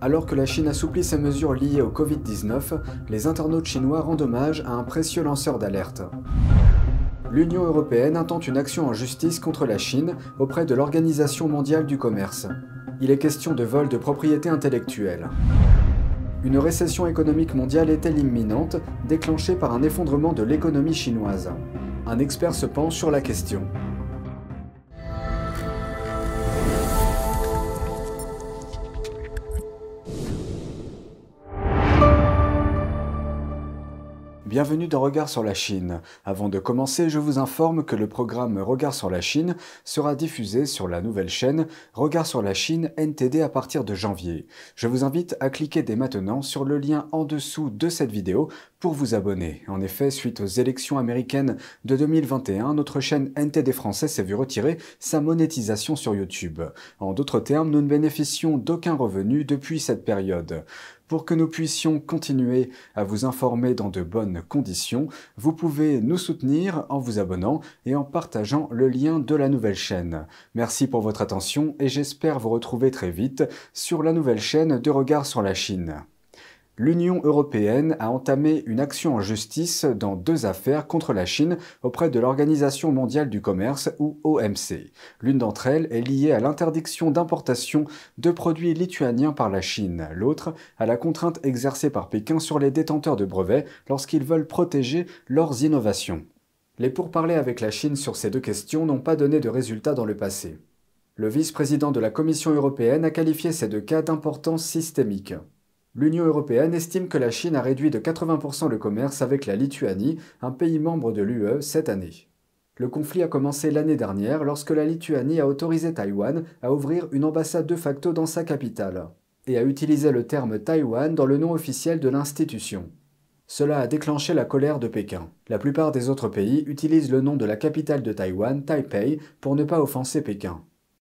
Alors que la Chine assouplit ses mesures liées au Covid-19, les internautes chinois rendent hommage à un précieux lanceur d'alerte. L'Union européenne intente une action en justice contre la Chine auprès de l'Organisation mondiale du commerce. Il est question de vol de propriété intellectuelle. Une récession économique mondiale est-elle imminente, déclenchée par un effondrement de l'économie chinoise? Un expert se penche sur la question. Bienvenue dans Regard sur la Chine. Avant de commencer, je vous informe que le programme Regard sur la Chine sera diffusé sur la nouvelle chaîne Regard sur la Chine NTD à partir de janvier. Je vous invite à cliquer dès maintenant sur le lien en dessous de cette vidéo pour vous abonner. En effet, suite aux élections américaines de 2021, notre chaîne NTD français s'est vue retirer sa monétisation sur YouTube. En d'autres termes, nous ne bénéficions d'aucun revenu depuis cette période. Pour que nous puissions continuer à vous informer dans de bonnes conditions, vous pouvez nous soutenir en vous abonnant et en partageant le lien de la nouvelle chaîne. Merci pour votre attention et j'espère vous retrouver très vite sur la nouvelle chaîne de Regard sur la Chine. L'Union européenne a entamé une action en justice dans deux affaires contre la Chine auprès de l'Organisation mondiale du commerce ou OMC. L'une d'entre elles est liée à l'interdiction d'importation de produits lituaniens par la Chine, l'autre à la contrainte exercée par Pékin sur les détenteurs de brevets lorsqu'ils veulent protéger leurs innovations. Les pourparlers avec la Chine sur ces deux questions n'ont pas donné de résultats dans le passé. Le vice-président de la Commission européenne a qualifié ces deux cas d'importance systémique. L'Union européenne estime que la Chine a réduit de 80% le commerce avec la Lituanie, un pays membre de l'UE, cette année. Le conflit a commencé l'année dernière lorsque la Lituanie a autorisé Taïwan à ouvrir une ambassade de facto dans sa capitale, et a utilisé le terme Taïwan dans le nom officiel de l'institution. Cela a déclenché la colère de Pékin. La plupart des autres pays utilisent le nom de la capitale de Taïwan, Taipei, pour ne pas offenser Pékin.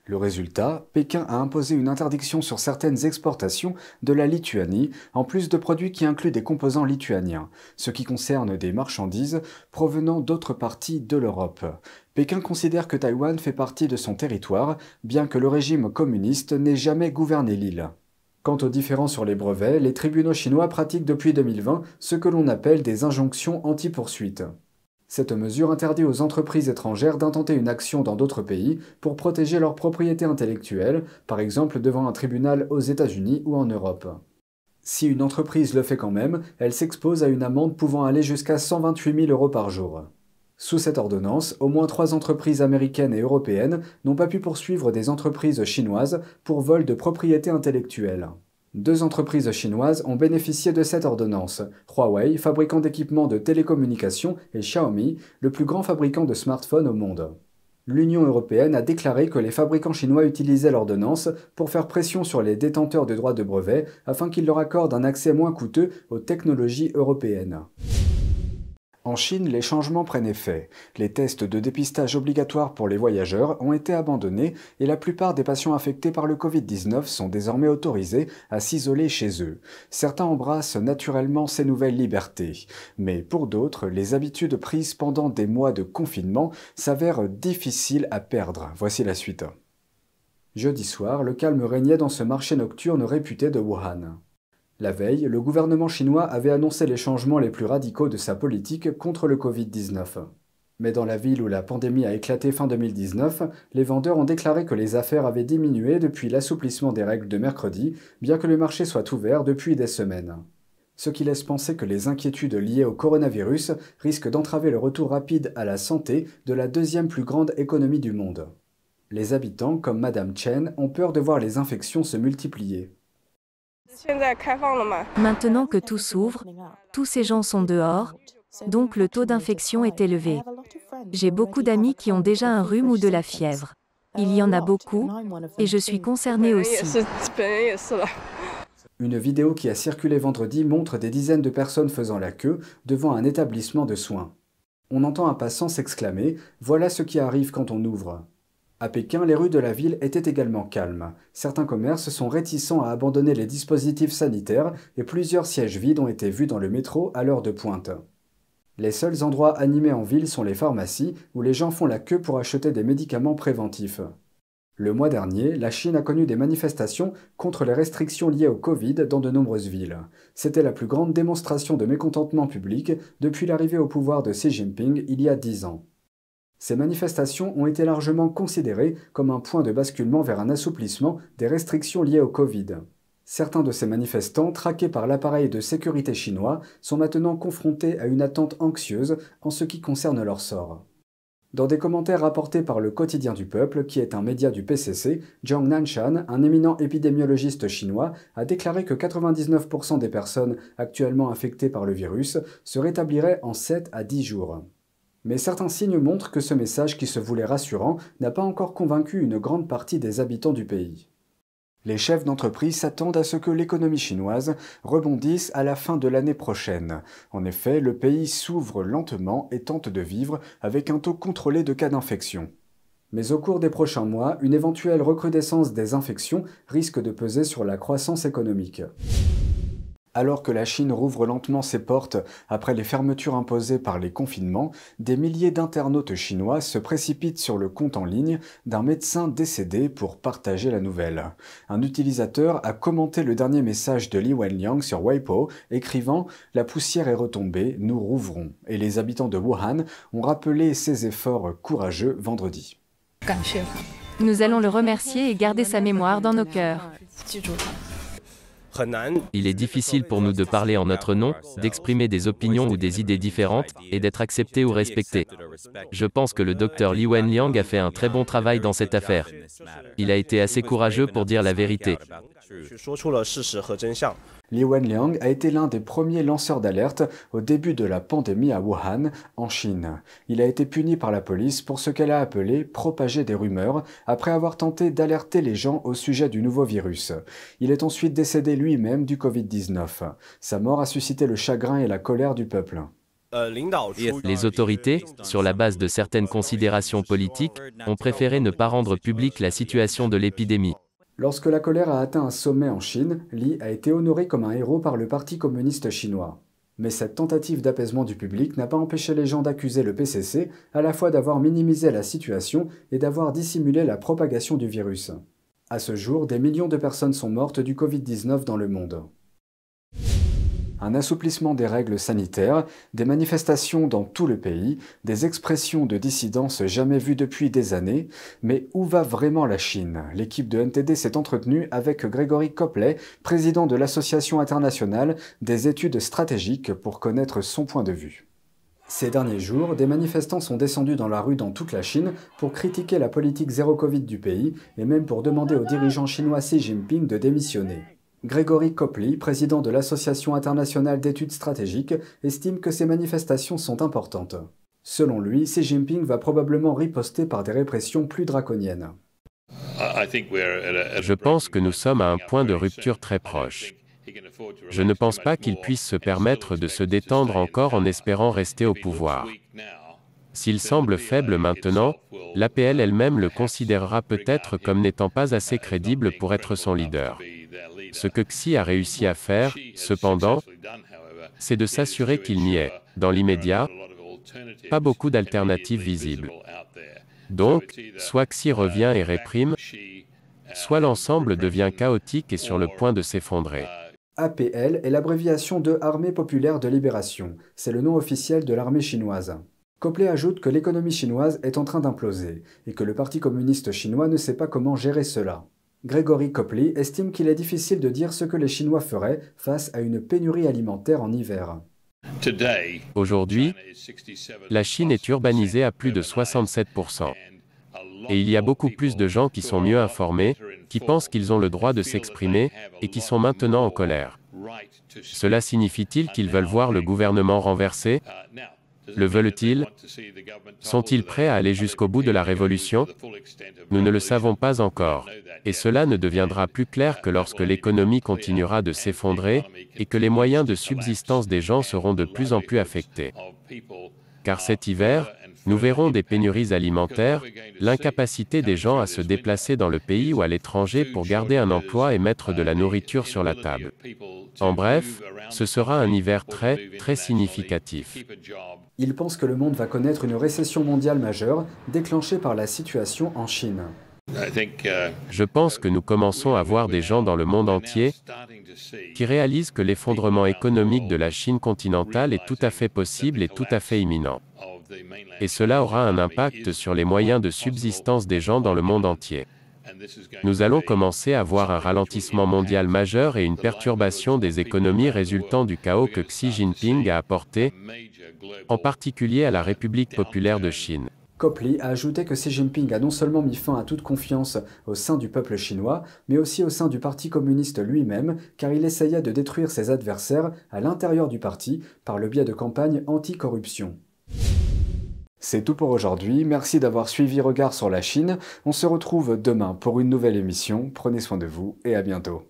Le résultat, Pékin a imposé une interdiction sur certaines exportations de la Lituanie, en plus de produits qui incluent des composants lituaniens, ce qui concerne des marchandises provenant d'autres parties de l'Europe. Pékin considère que Taïwan fait partie de son territoire, bien que le régime communiste n'ait jamais gouverné l'île. Quant aux différends sur les brevets, les tribunaux chinois pratiquent depuis 2020 ce que l'on appelle des injonctions anti-poursuite. Cette mesure interdit aux entreprises étrangères d'intenter une action dans d'autres pays pour protéger leur propriété intellectuelle, par exemple devant un tribunal aux États-Unis ou en Europe. Si une entreprise le fait quand même, elle s'expose à une amende pouvant aller jusqu'à 128 000 € par jour. Sous cette ordonnance, au moins 3 entreprises américaines et européennes n'ont pas pu poursuivre des entreprises chinoises pour vol de propriété intellectuelle. 2 entreprises chinoises ont bénéficié de cette ordonnance, Huawei, fabricant d'équipements de télécommunications, et Xiaomi, le plus grand fabricant de smartphones au monde. L'Union européenne a déclaré que les fabricants chinois utilisaient l'ordonnance pour faire pression sur les détenteurs de droits de brevet afin qu'ils leur accordent un accès moins coûteux aux technologies européennes. En Chine, les changements prennent effet. Les tests de dépistage obligatoires pour les voyageurs ont été abandonnés et la plupart des patients affectés par le Covid-19 sont désormais autorisés à s'isoler chez eux. Certains embrassent naturellement ces nouvelles libertés. Mais pour d'autres, les habitudes prises pendant des mois de confinement s'avèrent difficiles à perdre. Voici la suite. Jeudi soir, le calme régnait dans ce marché nocturne réputé de Wuhan. La veille, le gouvernement chinois avait annoncé les changements les plus radicaux de sa politique contre le Covid-19. Mais dans la ville où la pandémie a éclaté fin 2019, les vendeurs ont déclaré que les affaires avaient diminué depuis l'assouplissement des règles de mercredi, bien que le marché soit ouvert depuis des semaines. Ce qui laisse penser que les inquiétudes liées au coronavirus risquent d'entraver le retour rapide à la santé de la deuxième plus grande économie du monde. Les habitants, comme Madame Chen, ont peur de voir les infections se multiplier. Maintenant que tout s'ouvre, tous ces gens sont dehors, donc le taux d'infection est élevé. J'ai beaucoup d'amis qui ont déjà un rhume ou de la fièvre. Il y en a beaucoup, et je suis concernée aussi. Une vidéo qui a circulé vendredi montre des dizaines de personnes faisant la queue devant un établissement de soins. On entend un passant s'exclamer « Voilà ce qui arrive quand on ouvre ». À Pékin, les rues de la ville étaient également calmes. Certains commerces sont réticents à abandonner les dispositifs sanitaires et plusieurs sièges vides ont été vus dans le métro à l'heure de pointe. Les seuls endroits animés en ville sont les pharmacies où les gens font la queue pour acheter des médicaments préventifs. Le mois dernier, la Chine a connu des manifestations contre les restrictions liées au Covid dans de nombreuses villes. C'était la plus grande démonstration de mécontentement public depuis l'arrivée au pouvoir de Xi Jinping il y a 10 ans. Ces manifestations ont été largement considérées comme un point de basculement vers un assouplissement des restrictions liées au Covid. Certains de ces manifestants, traqués par l'appareil de sécurité chinois, sont maintenant confrontés à une attente anxieuse en ce qui concerne leur sort. Dans des commentaires rapportés par le Quotidien du Peuple, qui est un média du PCC, Zhang Nanshan, un éminent épidémiologiste chinois, a déclaré que 99% des personnes actuellement infectées par le virus se rétabliraient en 7 à 10 jours. Mais certains signes montrent que ce message qui se voulait rassurant n'a pas encore convaincu une grande partie des habitants du pays. Les chefs d'entreprise s'attendent à ce que l'économie chinoise rebondisse à la fin de l'année prochaine. En effet, le pays s'ouvre lentement et tente de vivre avec un taux contrôlé de cas d'infection. Mais au cours des prochains mois, une éventuelle recrudescence des infections risque de peser sur la croissance économique. Alors que la Chine rouvre lentement ses portes après les fermetures imposées par les confinements, des milliers d'internautes chinois se précipitent sur le compte en ligne d'un médecin décédé pour partager la nouvelle. Un utilisateur a commenté le dernier message de Li Wenliang sur Weibo, écrivant « La poussière est retombée, nous rouvrons » et les habitants de Wuhan ont rappelé ces efforts courageux vendredi. Nous allons le remercier et garder sa mémoire dans nos cœurs. Il est difficile pour nous de parler en notre nom, d'exprimer des opinions ou des idées différentes, et d'être acceptés ou respectés. Je pense que le docteur Li Wenliang a fait un très bon travail dans cette affaire. Il a été assez courageux pour dire la vérité. Li Wenliang a été l'un des premiers lanceurs d'alerte au début de la pandémie à Wuhan, en Chine. Il a été puni par la police pour ce qu'elle a appelé « propager des rumeurs » après avoir tenté d'alerter les gens au sujet du nouveau virus. Il est ensuite décédé lui-même du Covid-19. Sa mort a suscité le chagrin et la colère du peuple. Les autorités, sur la base de certaines considérations politiques, ont préféré ne pas rendre publique la situation de l'épidémie. Lorsque la colère a atteint un sommet en Chine, Li a été honoré comme un héros par le Parti communiste chinois. Mais cette tentative d'apaisement du public n'a pas empêché les gens d'accuser le PCC à la fois d'avoir minimisé la situation et d'avoir dissimulé la propagation du virus. À ce jour, des millions de personnes sont mortes du Covid-19 dans le monde. Un assouplissement des règles sanitaires, des manifestations dans tout le pays, des expressions de dissidence jamais vues depuis des années. Mais où va vraiment la Chine? L'équipe de NTD s'est entretenue avec Grégory Copley, président de l'Association internationale des études stratégiques, pour connaître son point de vue. Ces derniers jours, des manifestants sont descendus dans la rue dans toute la Chine pour critiquer la politique zéro Covid du pays et même pour demander au dirigeant chinois Xi Jinping de démissionner. Grégory Copley, président de l'Association internationale d'études stratégiques, estime que ces manifestations sont importantes. Selon lui, Xi Jinping va probablement riposter par des répressions plus draconiennes. Je pense que nous sommes à un point de rupture très proche. Je ne pense pas qu'il puisse se permettre de se détendre encore en espérant rester au pouvoir. S'il semble faible maintenant, l'APL elle-même le considérera peut-être comme n'étant pas assez crédible pour être son leader. Ce que Xi a réussi à faire, cependant, c'est de s'assurer qu'il n'y ait, dans l'immédiat, pas beaucoup d'alternatives visibles. Donc, soit Xi revient et réprime, soit l'ensemble devient chaotique et sur le point de s'effondrer. APL est l'abréviation de Armée populaire de libération. C'est le nom officiel de l'armée chinoise. Copley ajoute que l'économie chinoise est en train d'imploser et que le Parti communiste chinois ne sait pas comment gérer cela. Grégory Copley estime qu'il est difficile de dire ce que les Chinois feraient face à une pénurie alimentaire en hiver. Aujourd'hui, la Chine est urbanisée à plus de 67%. Et il y a beaucoup plus de gens qui sont mieux informés, qui pensent qu'ils ont le droit de s'exprimer, et qui sont maintenant en colère. Cela signifie-t-il qu'ils veulent voir le gouvernement renversé? Le veulent-ils? Sont-ils prêts à aller jusqu'au bout de la révolution? Nous ne le savons pas encore. Et cela ne deviendra plus clair que lorsque l'économie continuera de s'effondrer, et que les moyens de subsistance des gens seront de plus en plus affectés. Car cet hiver, nous verrons des pénuries alimentaires, l'incapacité des gens à se déplacer dans le pays ou à l'étranger pour garder un emploi et mettre de la nourriture sur la table. En bref, ce sera un hiver très significatif. Il pense que le monde va connaître une récession mondiale majeure déclenchée par la situation en Chine. Je pense que nous commençons à voir des gens dans le monde entier qui réalisent que l'effondrement économique de la Chine continentale est tout à fait possible et tout à fait imminent. Et cela aura un impact sur les moyens de subsistance des gens dans le monde entier. Nous allons commencer à voir un ralentissement mondial majeur et une perturbation des économies résultant du chaos que Xi Jinping a apporté, en particulier à la République populaire de Chine. Copley a ajouté que Xi Jinping a non seulement mis fin à toute confiance au sein du peuple chinois, mais aussi au sein du Parti communiste lui-même, car il essayait de détruire ses adversaires à l'intérieur du parti par le biais de campagnes anti-corruption. C'est tout pour aujourd'hui, merci d'avoir suivi Regard sur la Chine. On se retrouve demain pour une nouvelle émission, prenez soin de vous et à bientôt.